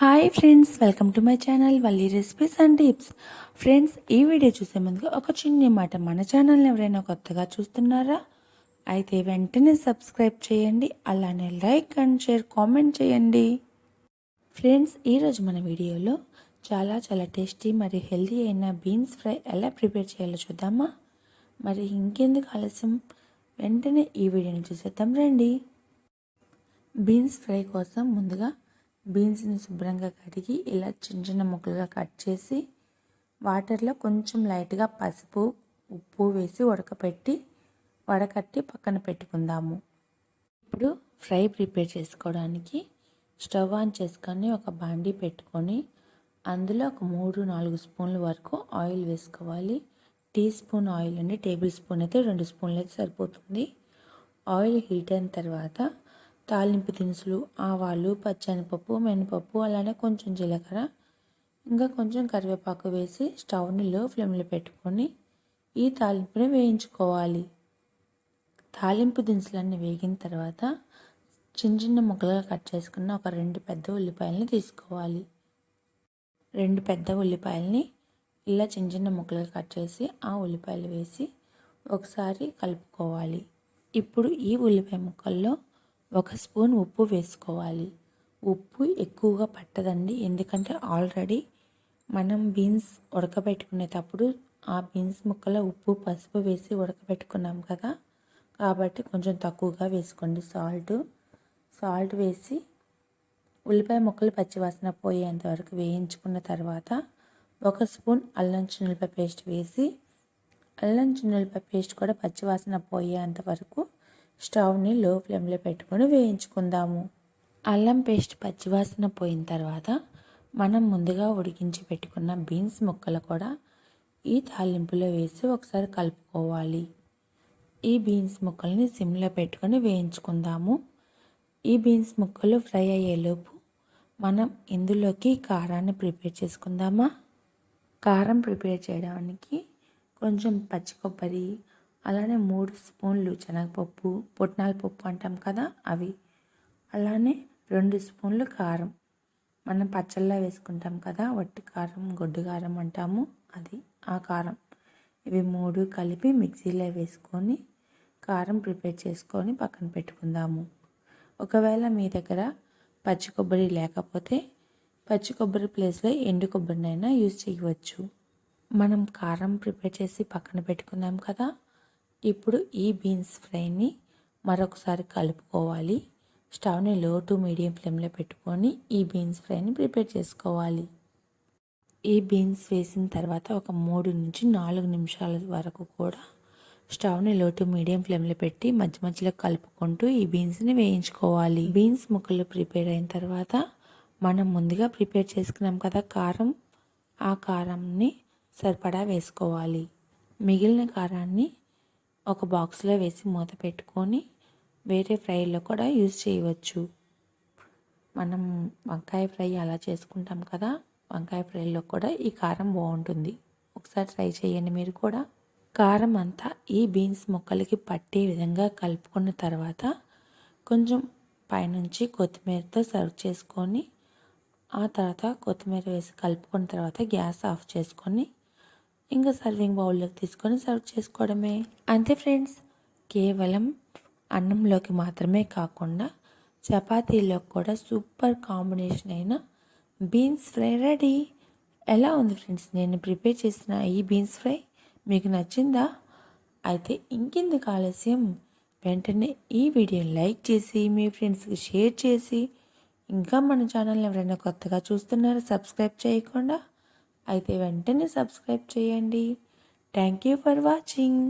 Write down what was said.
Hi friends, welcome to my channel Valli recipes and tips. Friends, ఈ video చూసే ముందుగా ఒక చిన్న మాట, మన ఛానల్ని ఎవరైనా కొత్తగా చూస్తున్నారా అయితే వెంటనే సబ్స్క్రైబ్ చేయండి, అలానే లైక్ అండ్ షేర్ కామెంట్ చేయండి. ఫ్రెండ్స్, ఈరోజు మన వీడియోలో చాలా టేస్టీ మరియు హెల్తీ అయిన బీన్స్ ఫ్రై ఎలా ప్రిపేర్ చేయాలో చూద్దామా. మరి ఇంకెందుకు ఆలస్యం, వెంటనే ఈ వీడియోని చూసేద్దాం రండి. బీన్స్ ఫ్రై కోసం ముందుగా బీన్స్ని శుభ్రంగా కడిగి ఇలా చిన్న ముక్కలుగా కట్ చేసి వాటర్లో కొంచెం లైట్గా పసుపు ఉప్పు వేసి వడకట్టి పక్కన పెట్టుకుందాము. ఇప్పుడు ఫ్రై ప్రిపేర్ చేసుకోవడానికి స్టవ్ ఆన్ చేసుకొని ఒక బాండీ పెట్టుకొని అందులో ఒక 3-4 స్పూన్ల వరకు ఆయిల్ వేసుకోవాలి. టీ స్పూన్ ఆయిల్ అండి, టేబుల్ స్పూన్ అయితే 2 స్పూన్లు అయితే సరిపోతుంది. ఆయిల్ హీట్ అయిన తర్వాత తాలింపు దినుసులు, ఆవాలు, పచ్చెనపప్పు, మినపప్పు, అలానే కొంచెం జీలకర్ర, ఇంకా కొంచెం కరివేపాకు వేసి స్టవ్ని లో ఫ్లేమ్లో పెట్టుకొని ఈ తాలింపుని వేయించుకోవాలి. తాలింపు దినుసులన్నీ వేగిన తర్వాత చిన్న ముక్కలుగా కట్ చేసుకున్న ఒక 2 పెద్ద ఉల్లిపాయలని తీసుకోవాలి. 2 పెద్ద ఉల్లిపాయలని ఇలా చిన్న ముక్కలుగా కట్ చేసి ఆ ఉల్లిపాయలు వేసి ఒకసారి కలుపుకోవాలి. ఇప్పుడు ఈ ఉల్లిపాయ ముక్కల్లో 1 స్పూన్ ఉప్పు వేసుకోవాలి. ఉప్పు ఎక్కువగా పట్టదండి, ఎందుకంటే ఆల్రెడీ మనం బీన్స్ ఉడకబెట్టుకునేటప్పుడు ఆ బీన్స్ ముక్కలో ఉప్పు పసుపు వేసి ఉడకబెట్టుకున్నాం కదా, కాబట్టి కొంచెం తక్కువగా వేసుకోండి. సాల్ట్ వేసి ఉల్లిపాయ ముక్కలు పచ్చివాసన పోయేంత వరకు వేయించుకున్న తర్వాత 1 స్పూన్ అల్లం చిన్నులపాయ పేస్ట్ వేసి అల్లం చిన్నులపాయ పేస్ట్ కూడా పచ్చివాసన పోయేంత వరకు స్టవ్ని లో ఫ్లేమ్లో పెట్టుకొని వేయించుకుందాము. అల్లం పేస్ట్ పచ్చివాసన పోయిన తర్వాత మనం ముందుగా ఉడికించి పెట్టుకున్న బీన్స్ ముక్కలు కూడా ఈ తాలింపులో వేసి ఒకసారి కలుపుకోవాలి. ఈ బీన్స్ ముక్కల్ని సిమ్లో పెట్టుకొని వేయించుకుందాము. ఈ బీన్స్ ముక్కలు ఫ్రై అయ్యేలోపు మనం ఇందులోకి కారాన్ని ప్రిపేర్ చేసుకుందామా. కారం ప్రిపేర్ చేయడానికి కొంచెం పచ్చి కొబ్బరి, అలానే 3 స్పూన్లు శనగపప్పు, పుట్నాల పప్పు అంటాం కదా అవి, అలానే 2 స్పూన్లు కారం, మనం పచ్చళ్ళలో వేసుకుంటాం కదా వట్టి కారం, గొడ్డు కారం అంటాము, అది ఆ కారం. ఇవి 3 కలిపి మిక్సీలో వేసుకొని కారం ప్రిపేర్ చేసుకొని పక్కన పెట్టుకుందాము. ఒకవేళ మీ దగ్గర పచ్చి కొబ్బరి లేకపోతే పచ్చి కొబ్బరి ప్లేస్లో ఎండు కొబ్బరినైనా యూజ్ చేయవచ్చు. మనం కారం ప్రిపేర్ చేసి పక్కన పెట్టుకుందాం కదా. ఇప్పుడు ఈ బీన్స్ ఫ్రైని మరొకసారి కలుపుకోవాలి. స్టవ్ని లో టు మీడియం ఫ్లేమ్లో పెట్టుకొని ఈ బీన్స్ ఫ్రైని ప్రిపేర్ చేసుకోవాలి. ఈ బీన్స్ వేసిన తర్వాత ఒక 3-4 నిమిషాల వరకు కూడా స్టవ్ని లో టు మీడియం ఫ్లేమ్లో పెట్టి మధ్యలో కలుపుకుంటూ ఈ బీన్స్ని వేయించుకోవాలి. బీన్స్ ముక్కలు ప్రిపేర్ అయిన తర్వాత మనం ముందుగా ప్రిపేర్ చేసుకున్నాం కదా కారం, ఆ కారంని సరిపడా వేసుకోవాలి. మిగిలిన కారాన్ని ఒక బాక్స్లో వేసి మూత పెట్టుకొని వేరే ఫ్రైలో కూడా యూజ్ చేయవచ్చు. మనం వంకాయ ఫ్రై అలా చేసుకుంటాం కదా, వంకాయ ఫ్రైలో కూడా ఈ కారం బాగుంటుంది. ఒకసారి ట్రై చేయండి మీరు కూడా. కారం అంతా ఈ బీన్స్ ముక్కలకి పట్టే విధంగా కలుపుకున్న తర్వాత కొంచెం పైనుంచి కొత్తిమీరతో సర్వ్ చేసుకొని ఆ తర్వాత కొత్తిమీర వేసి కలుపుకున్న తర్వాత గ్యాస్ ఆఫ్ చేసుకొని ఇంకా సర్వింగ్ బౌల్లోకి తీసుకొని సర్వ్ చేసుకోవడమే. అంతే ఫ్రెండ్స్, కేవలం అన్నంలోకి మాత్రమే కాకుండా చపాతీలోకి కూడా సూపర్ కాంబినేషన్ అయిన బీన్స్ ఫ్రై రెడీ. ఎలా ఉంది ఫ్రెండ్స్ నేను ప్రిపేర్ చేసిన ఈ బీన్స్ ఫ్రై? మీకు నచ్చిందా? అయితే ఇంకెందుకు ఆలస్యం, వెంటనే ఈ వీడియోని లైక్ చేసి మీ ఫ్రెండ్స్కి షేర్ చేసి, ఇంకా మన ఛానల్ని ఎవరైనా కొత్తగా చూస్తున్నారో సబ్స్క్రైబ్ చేయకుండా అయితే వెంటనే సబ్స్క్రైబ్ చేయండి. Thank you for watching.